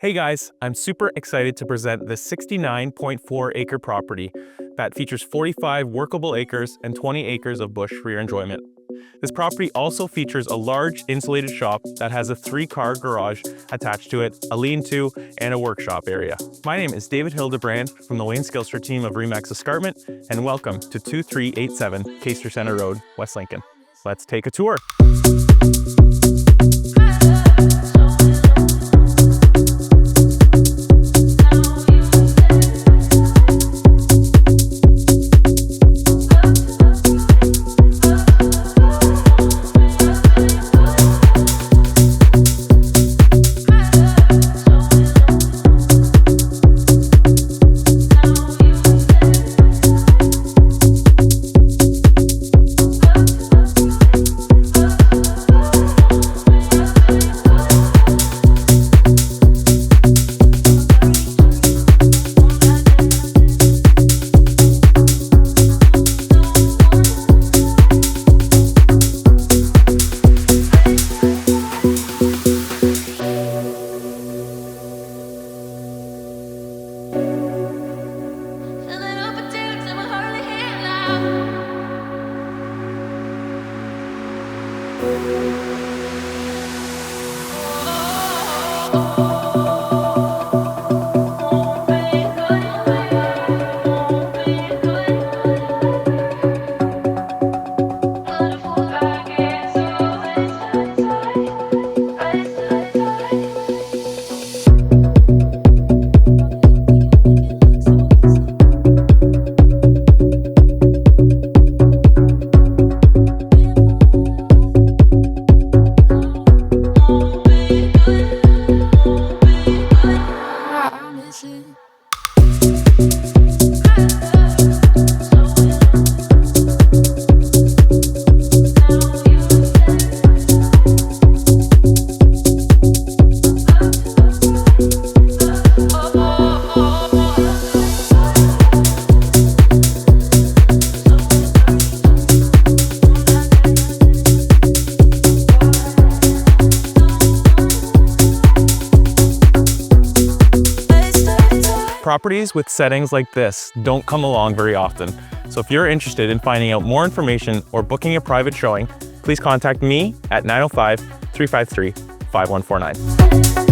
Hey guys, I'm super excited to present this 69.4 acre property that features 45 workable acres and 20 acres of bush for your enjoyment. This property also features a large insulated shop that has a 3-car garage attached to it, a lean-to, and a workshop area. My name is David Hildebrand from the Wayne Skillster team of Remax Escarpment, and welcome to 2387 Caister Center Road, West Lincoln. Let's take a tour. Properties with settings like this don't come along very often. So if you're interested in finding out more information or booking a private showing, please contact me at 905-353-5149.